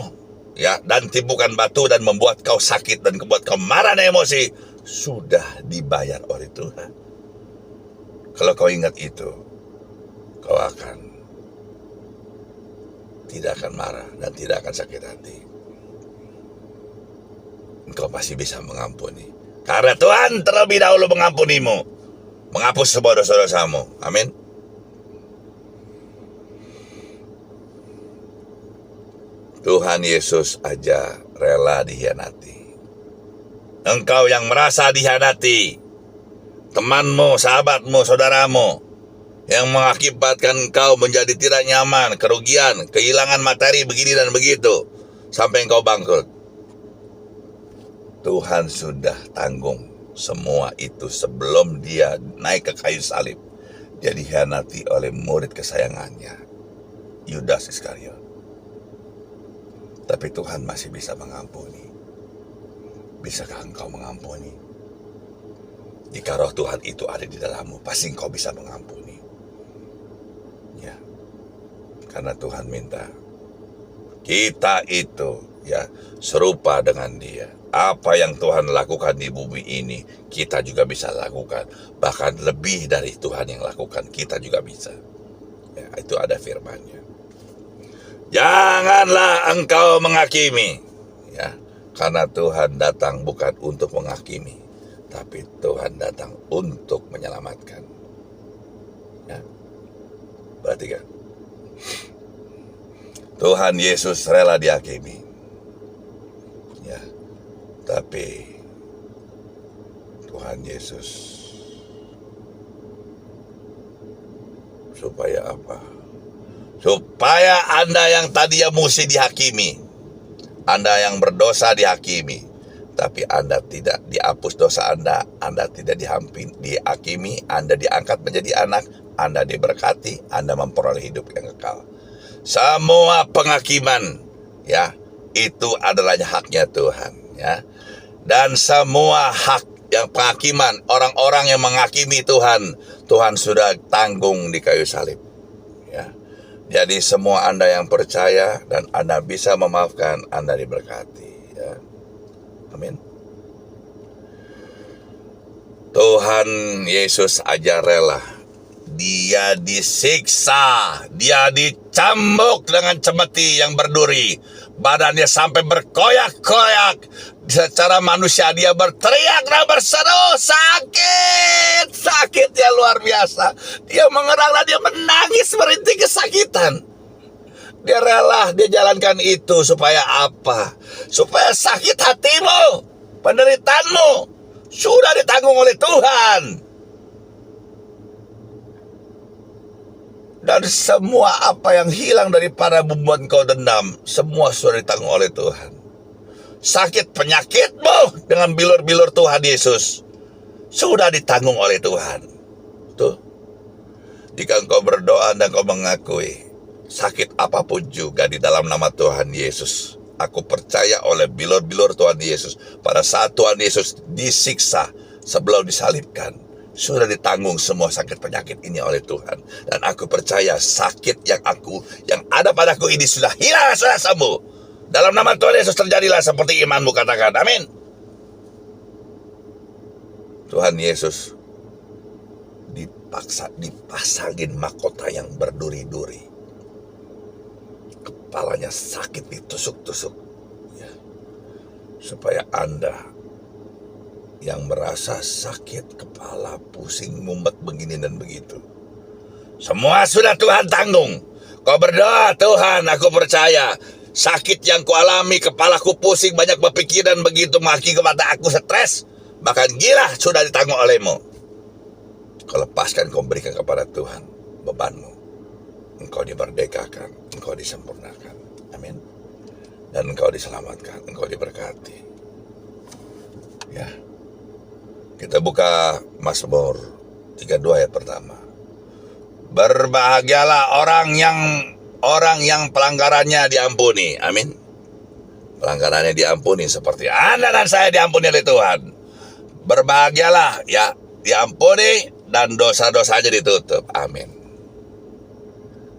ya, dan timbukan batu dan membuat kau sakit dan membuat kau marah dan emosi, sudah dibayar oleh Tuhan. Kalau kau ingat itu, kau tidak akan marah dan tidak akan sakit hati. Engkau pasti bisa mengampuni. Karena Tuhan terlebih dahulu mengampunimu, menghapus semua dosa-dosamu. Amin. Tuhan Yesus aja rela dikhianati. Engkau yang merasa dikhianati, temanmu, sahabatmu, saudaramu, yang mengakibatkan engkau menjadi tidak nyaman, kerugian, kehilangan materi begini dan begitu, sampai engkau bangkrut. Tuhan sudah tanggung semua itu sebelum dia naik ke kayu salib. Dia dikhianati oleh murid kesayangannya, Yudas Iskariot. Tapi Tuhan masih bisa mengampuni. Bisakah engkau mengampuni? Jika roh Tuhan itu ada di dalammu, pasti engkau bisa mengampuni. Ya, karena Tuhan minta kita itu ya serupa dengan dia. Apa yang Tuhan lakukan di bumi ini, kita juga bisa lakukan. Bahkan lebih dari Tuhan yang lakukan, kita juga bisa. Ya, itu ada firman-Nya. Janganlah engkau menghakimi. Ya, karena Tuhan datang bukan untuk menghakimi, tapi Tuhan datang untuk menyelamatkan. Ya, perhatikan. Tuhan Yesus rela dihakimi. Ya. Tapi Tuhan Yesus supaya apa? Supaya Anda yang tadinya mesti dihakimi, Anda yang berdosa dihakimi, Tapi Anda tidak dihapus dosa Anda tidak dihakimi, Anda diangkat menjadi anak, Anda diberkati, Anda memperoleh hidup yang kekal. Semua penghakiman, ya, itu adalah haknya Tuhan, ya. Dan semua hak yang penghakiman, orang-orang yang menghakimi Tuhan, Tuhan sudah tanggung di kayu salib, ya. Jadi semua Anda yang percaya dan Anda bisa memaafkan, Anda diberkati, ya. Amin. Tuhan Yesus aja rela. Dia disiksa, dia dicambuk dengan cemeti yang berduri, badannya sampai berkoyak-koyak. Secara manusia dia berteriak dan berseru, sakitnya luar biasa. Dia mengerang dan dia menangis merintih kesakitan. Dia rela, dia jalankan itu supaya apa? Supaya sakit hatimu, penderitaanmu sudah ditanggung oleh Tuhan. Dan semua apa yang hilang daripada membuat kau dendam, semua sudah ditanggung oleh Tuhan. Sakit penyakitmu dengan bilur-bilur Tuhan Yesus sudah ditanggung oleh Tuhan. Tuh. Jika engkau berdoa dan engkau mengakui sakit apapun juga di dalam nama Tuhan Yesus, aku percaya oleh bilur-bilur Tuhan Yesus, pada saat Tuhan Yesus disiksa sebelum disalibkan, sudah ditanggung semua sakit penyakit ini oleh Tuhan. Dan aku percaya sakit yang ada padaku ini sudah hilang, sudah sembuh. Dalam nama Tuhan Yesus terjadilah seperti imanmu katakan. Amin. Tuhan Yesus dipasangin mahkota yang berduri-duri. Kepalanya sakit ditusuk-tusuk, ya. Supaya Anda yang merasa sakit kepala, pusing, mumet begini dan begitu, semua sudah Tuhan tanggung. Kau berdoa, Tuhan, aku percaya sakit yang kualami, kepalaku pusing, banyak berpikiran begitu, mengakibatkan aku stres, bahkan gila, sudah ditanggung olehmu. Kau lepaskan, kau berikan kepada Tuhan bebanmu. Engkau dimerdekakan, engkau disempurnakan. Amin. Dan engkau diselamatkan, engkau diberkati. Ya. Kita buka Mazmur 32 ayat pertama. Berbahagialah orang yang pelanggarannya diampuni. Amin. Pelanggarannya diampuni seperti Anda dan saya diampuni oleh Tuhan. Berbahagialah, ya, diampuni dan dosa-dosanya ditutup. Amin.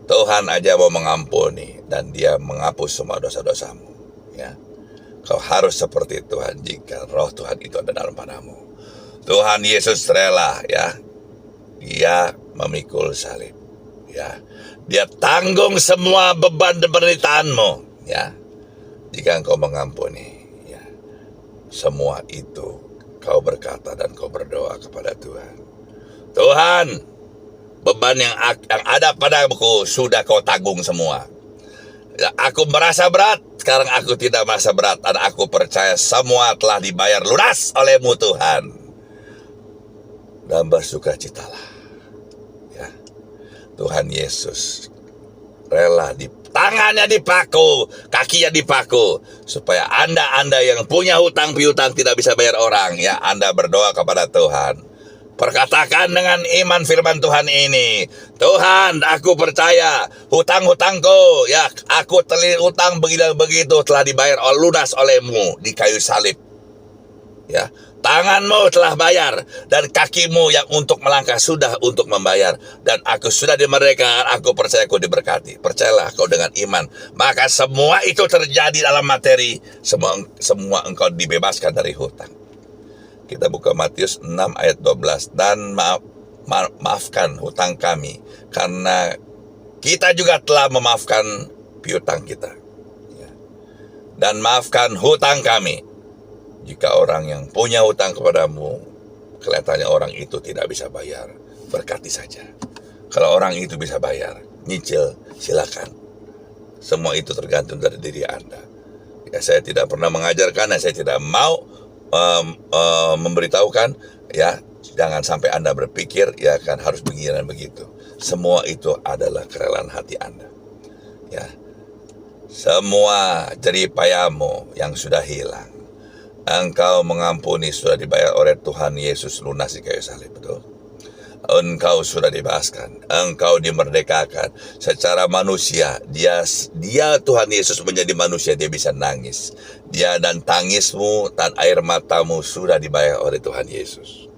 Tuhan aja mau mengampuni dan dia menghapus semua dosa-dosamu, ya. Kau harus seperti Tuhan jika roh Tuhan itu ada dalam padamu. Tuhan Yesus rela, ya. Dia memikul salib, ya. Dia tanggung semua beban dan penderitaanmu, ya. Jika engkau mengampuni, ya. Semua itu kau berkata dan kau berdoa kepada Tuhan. Tuhan, beban yang ada padaku sudah kau tanggung semua. Ya, aku merasa berat, sekarang aku tidak merasa berat. Dan aku percaya semua telah dibayar lunas olehmu Tuhan. Dan bersukacitalah, ya. Tuhan Yesus rela tangannya dipaku, kakinya dipaku, supaya Anda yang punya hutang piutang tidak bisa bayar orang, ya. Anda berdoa kepada Tuhan. Perkatakan dengan iman firman Tuhan ini. Tuhan, aku percaya hutang-hutangku, ya, aku terlilit hutang begitu telah dibayar lunas olehmu di kayu salib, ya. Tanganmu telah bayar dan kakimu yang untuk melangkah sudah untuk membayar, dan aku sudah dimerdekakan. Aku percaya kau diberkati. Percayalah kau dengan iman, maka semua itu terjadi dalam materi. Semua engkau dibebaskan dari hutang. Kita buka Matius 6 ayat 12. Dan maafkan hutang kami, karena kita juga telah memaafkan piutang kita, ya. Dan maafkan hutang kami. Jika orang yang punya hutang kepadamu, kelihatannya orang itu tidak bisa bayar, berkati saja. Kalau orang itu bisa bayar, nyicil, silakan. Semua itu tergantung dari diri Anda. Ya, saya tidak pernah mengajarkan dan saya tidak mau memberitahukan, ya. Jangan sampai Anda berpikir, ya kan, harus begini dan begitu. Semua itu adalah kerelaan hati Anda, ya. Semua jeripayamu yang sudah hilang, Engkau mengampuni sudah dibayar oleh Tuhan Yesus lunas di kayu salib, betul? Engkau sudah dibebaskan, engkau dimerdekakan secara manusia. Dia Tuhan Yesus menjadi manusia, dia bisa nangis. Dia dan tangismu dan air matamu sudah dibayar oleh Tuhan Yesus.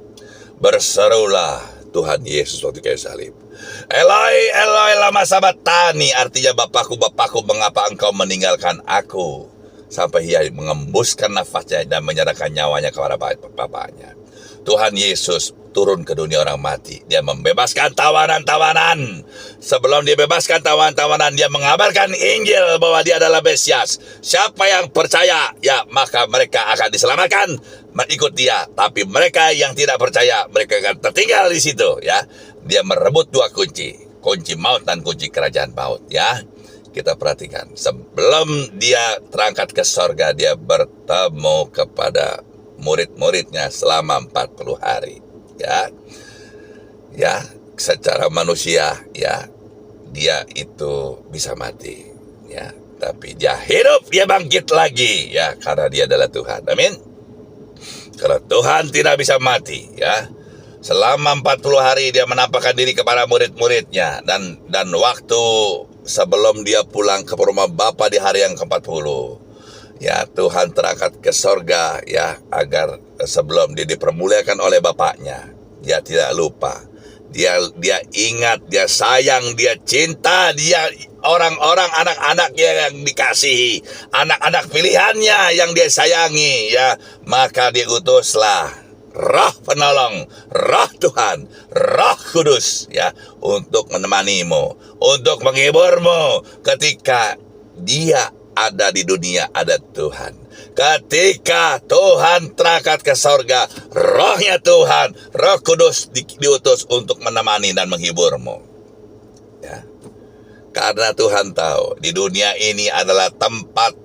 Berserulah Tuhan Yesus waktu kayu salib. Eloi, Eloi lama sabatani, artinya Bapakku, Bapakku, mengapa engkau meninggalkan aku? Sampai ia mengembuskan nafasnya dan menyerahkan nyawanya kepada Bapaknya. Tuhan Yesus turun ke dunia orang mati. Dia membebaskan tawanan-tawanan. Sebelum dia bebaskan tawanan-tawanan, dia mengabarkan Injil bahwa dia adalah Mesias. Siapa yang percaya, ya maka mereka akan diselamatkan mengikut dia. Tapi mereka yang tidak percaya, mereka akan tertinggal di situ. Ya, dia merebut dua kunci maut dan kunci kerajaan maut. Ya, kita perhatikan. Sebelum dia terangkat ke sorga, dia bertemu kepada murid-muridnya selama 40 hari. Ya, secara manusia, ya, dia itu bisa mati, ya, tapi dia hidup, dia bangkit lagi, ya, karena dia adalah Tuhan. Amin. Karena Tuhan tidak bisa mati, ya. Selama 40 hari dia menampakkan diri kepada murid-muridnya, dan waktu sebelum dia pulang ke rumah Bapa di hari yang ke-40, ya, Tuhan terangkat ke sorga, ya, agar sebelum dia dipermuliakan oleh Bapaknya, dia tidak lupa. Dia ingat, dia sayang, dia cinta, dia orang-orang anak-anaknya yang dikasihi, anak-anak pilihannya yang dia sayangi, ya. Maka diutuslah Roh penolong, Roh Tuhan, Roh Kudus, ya, untuk menemanimu, untuk menghiburmu ketika dia ada di dunia, ada Tuhan. Ketika Tuhan terangkat ke sorga, Rohnya Tuhan, Roh Kudus diutus untuk menemani dan menghiburmu. Ya. Karena Tuhan tahu di dunia ini adalah tempat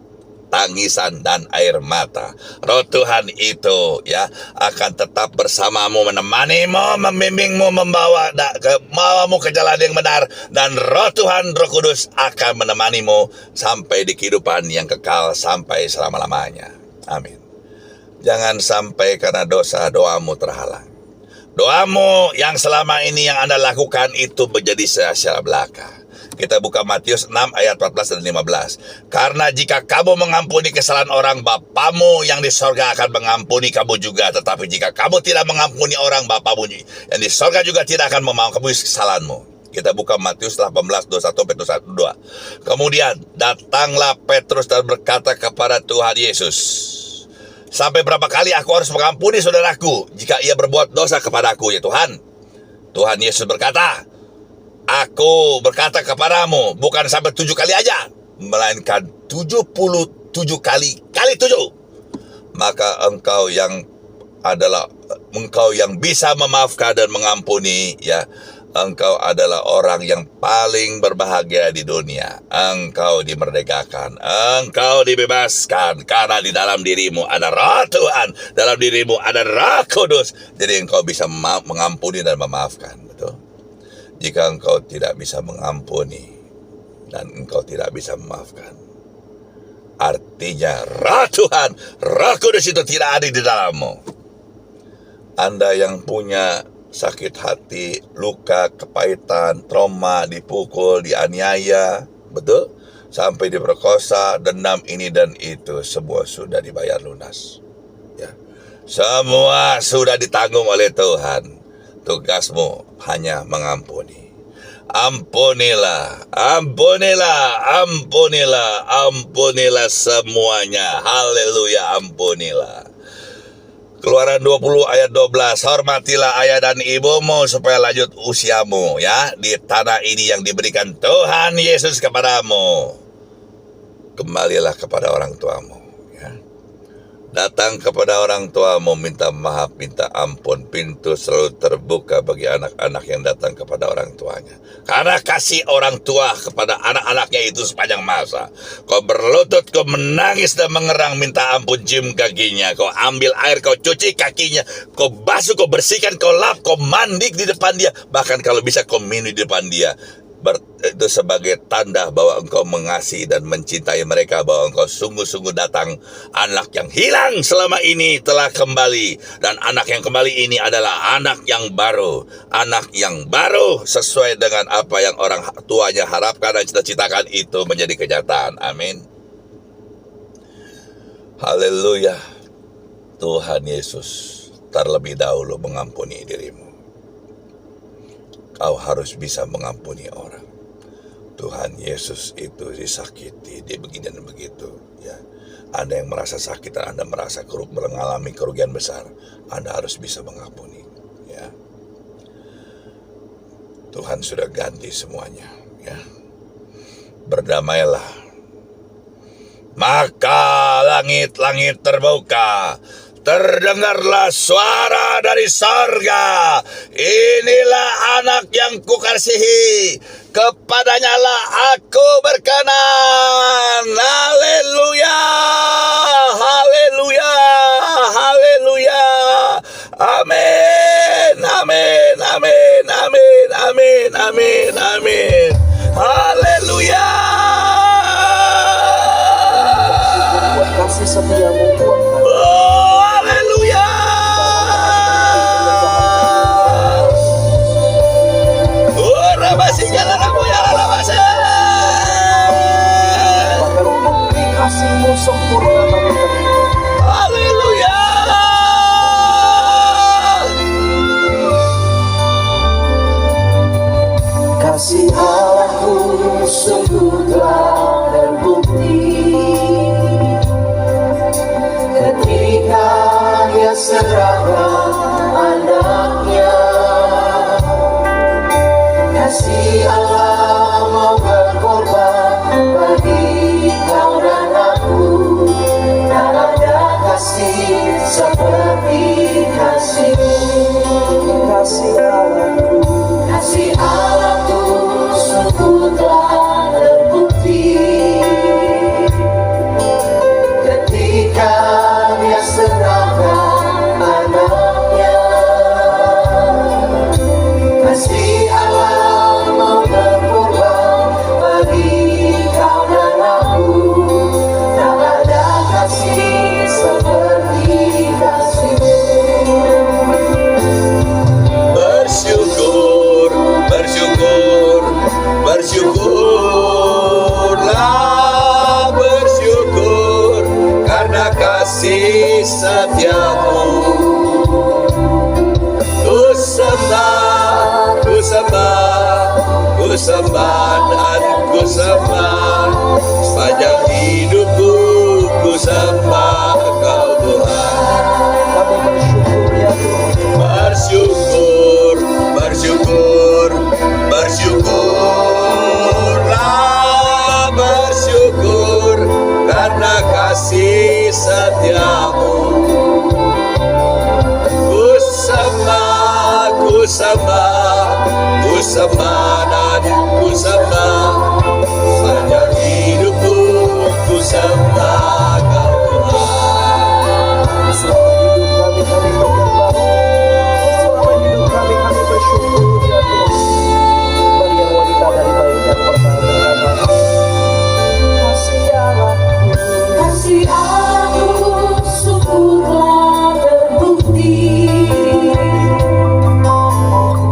tangisan dan air mata. Roh Tuhan itu, ya, akan tetap bersamamu, menemanimu, membimbingmu, membawamu ke jalan yang benar. Dan Roh Tuhan, Roh Kudus akan menemanimu sampai di kehidupan yang kekal, sampai selama-lamanya. Amin. Jangan sampai karena dosa doamu terhalang. Doamu yang selama ini yang Anda lakukan itu menjadi sia-sia belaka. Kita buka Matius 6 ayat 14 dan 15. Karena jika kamu mengampuni kesalahan orang, Bapamu yang di sorga akan mengampuni kamu juga. Tetapi jika kamu tidak mengampuni orang, Bapamu yang di sorga juga tidak akan mengampuni kesalahanmu. Kita buka Matius 18, 21-22. Kemudian datanglah Petrus dan berkata kepada Tuhan Yesus, sampai berapa kali aku harus mengampuni saudaraku jika ia berbuat dosa kepadaku, ya Tuhan? Tuhan Yesus berkata, aku berkata kepadamu, bukan sampai 7 kali aja, melainkan 77 kali 7. Maka engkau yang bisa memaafkan dan mengampuni, ya, engkau adalah orang yang paling berbahagia di dunia. Engkau dimerdekakan, engkau dibebaskan, karena di dalam dirimu ada Roh Tuhan, dalam dirimu ada Roh Kudus. Jadi engkau bisa mengampuni dan memaafkan, betul? Jika engkau tidak bisa mengampuni dan engkau tidak bisa memaafkan, artinya Roh Tuhan, Roh Kudus itu tidak ada di dalammu. Anda yang punya sakit hati, luka, kepahitan, trauma, dipukul, dianiaya, betul? Sampai diperkosa, dendam ini dan itu, semua sudah dibayar lunas. Ya. Semua sudah ditanggung oleh Tuhan. Tugasmu hanya mengampuni. Ampunilah, ampunilah, ampunilah, ampunilah semuanya. Haleluya, ampunilah. Keluaran 20 ayat 12, hormatilah ayah dan ibumu supaya lanjut usiamu, ya, di tanah ini yang diberikan Tuhan Yesus kepadamu. Kembalilah kepada orang tuamu, ya. Datang kepada orang tuamu, minta maaf, minta ampun. Pintu selalu terbuka bagi anak-anak yang datang kepada orang tuanya. Karena kasih orang tua kepada anak-anaknya itu sepanjang masa. Kau berlutut, kau menangis dan mengerang, minta ampun, cium kakinya. Kau ambil air, kau cuci kakinya. Kau basuh, kau bersihkan, kau lap, kau mandi di depan dia. Bahkan kalau bisa kau minum di depan dia. itu sebagai tanda bahwa Engkau mengasihi dan mencintai mereka, bahwa Engkau sungguh-sungguh datang. Anak yang hilang selama ini telah kembali, dan anak yang kembali ini adalah anak yang baru sesuai dengan apa yang orang tuanya harapkan dan cita-citakan, itu menjadi kenyataan. Amin. Haleluya. Tuhan Yesus terlebih dahulu mengampuni dirimu. Kau harus bisa mengampuni orang. Tuhan Yesus itu disakiti, dia begini dan begitu. Ya, Anda yang merasa sakit dan Anda merasa mengalami kerugian besar, Anda harus bisa mengampuni. Ya, Tuhan sudah ganti semuanya. Ya, berdamailah. Maka langit-langit terbuka. Terdengarlah suara dari sorga. Inilah anak yang kukasihi, kepadanya lah aku berkenan. Haleluya, haleluya, haleluya. Amin, amin, amin, amin, amin, amin, amin. Haleluya. Buat kasih setiamu Tuhan. Kasihmu sempurna bagi kami. Haleluya. Kasih Allahku sungguh telah terbukti ketika Dia serahkan anaknya. Kasih Allah mau berkorban bagi kau dan aku. Tak ada kasih seperti kasih-Mu. Kasih Allahku sungguh telah terbukti ketika Dia serahkan anaknya. Kasih Allah mau berkorban bagi kau dan aku. Tak ada kasih seperti kasih-Mu. Bersyukur, bersyukur, bersyukurlah, bersyukur karena kasih setiamu. Ku sembah, ku sembah, ku sembah dan ku sembah. Sepanjang hidupku ku sembah Kau Tuhan. Kami bersyukur ya Tuhan. Bersyukur, bersyukur, bersyukurlah, bersyukur karena kasih setiamu. Ku sembah, ku sembah, ku sembah dan ku sembah. Sepanjang hidupku ku sembah Kau Tuhan. Selama hidup kami menyembah. Selama hidup kami bersyukur ya Tuhan. Maria wanita dari baik yang pertama berkata, kasih Allahku, kasih Allahku sungguh telah terbukti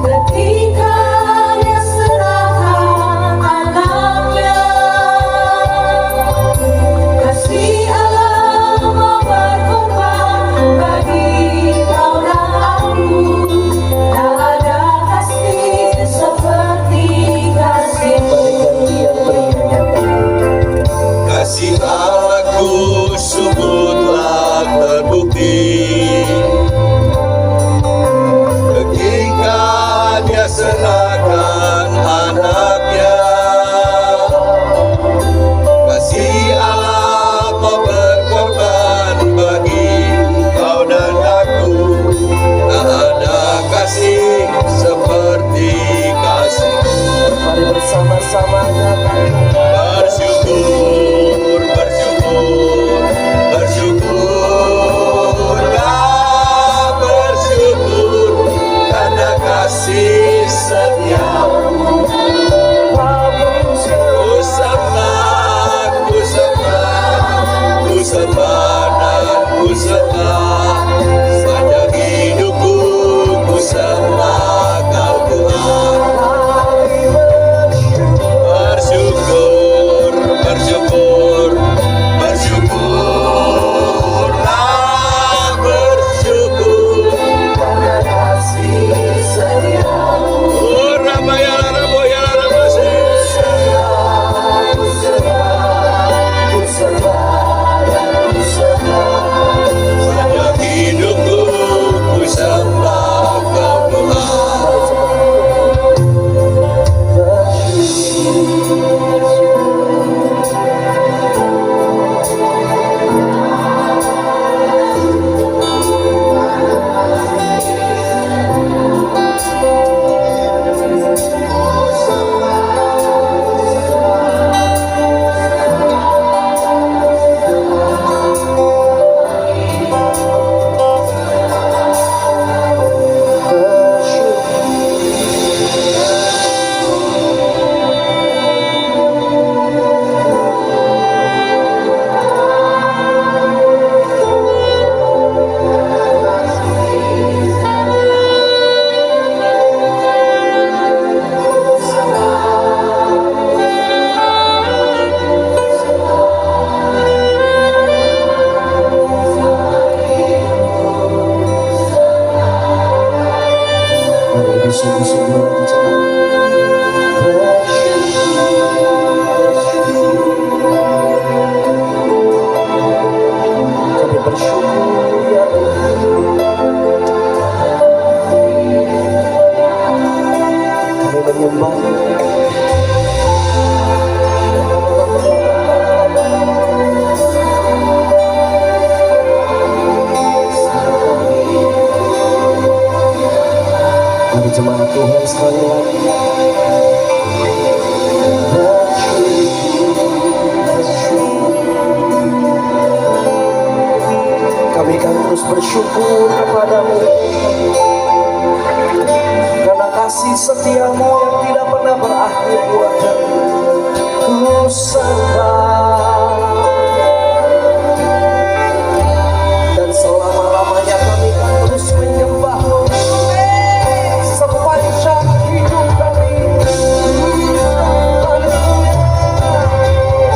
ketika Dia bersungguh-sungguh lagi kami bersyukur ya kami menyembah kami jemaat Tuhan sekali lagi kami akan terus bersyukur kepadamu karena kasih setiamu yang tidak pernah berakhir buat kami. Ku sembah dan selama-lamanya kami akan terus menyembah-Mu sepanjang hidup kami.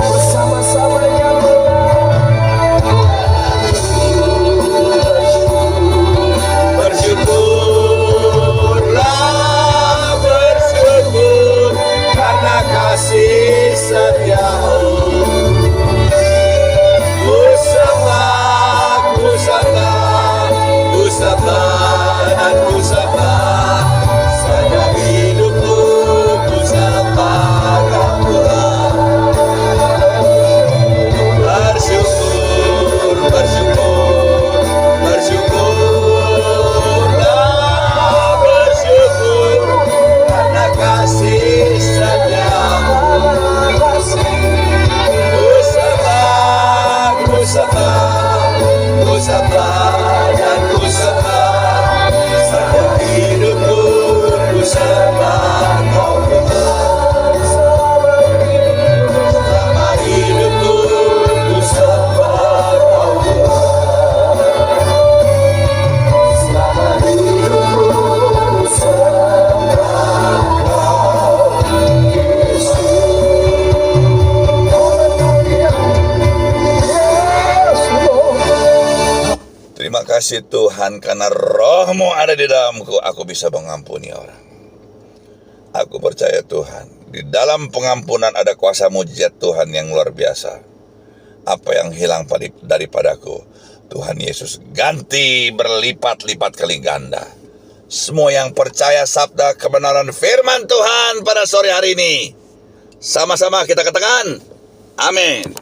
Bersama-samanya Bersyukurlah, bersyukur karena kasih setiamu. Ku sembah, ku sembah, ku sembah dan ku sembah. Sepanjang hidupku ku sembah Kau. Bersyukur, bersyukur, bersyukurlah, bersyukur karena kasih setiamu. Ku sembah, ku sembah, ku sembah dan ku sembah. Sepanjang hidupku ku sembah Kau. Selama hidupku ku sembah Kau. Selama hidupku ku sembah Kau, Yesus. Terima kasih Tuhan karena roh-Mu ada di dalamku, aku bisa mengampuni orang. Aku percaya Tuhan, di dalam pengampunan ada kuasa mujizat Tuhan yang luar biasa. Apa yang hilang daripadaku, Tuhan Yesus ganti berlipat-lipat kali ganda. Semua yang percaya sabda kebenaran firman Tuhan pada sore hari ini, sama-sama kita katakan, amin.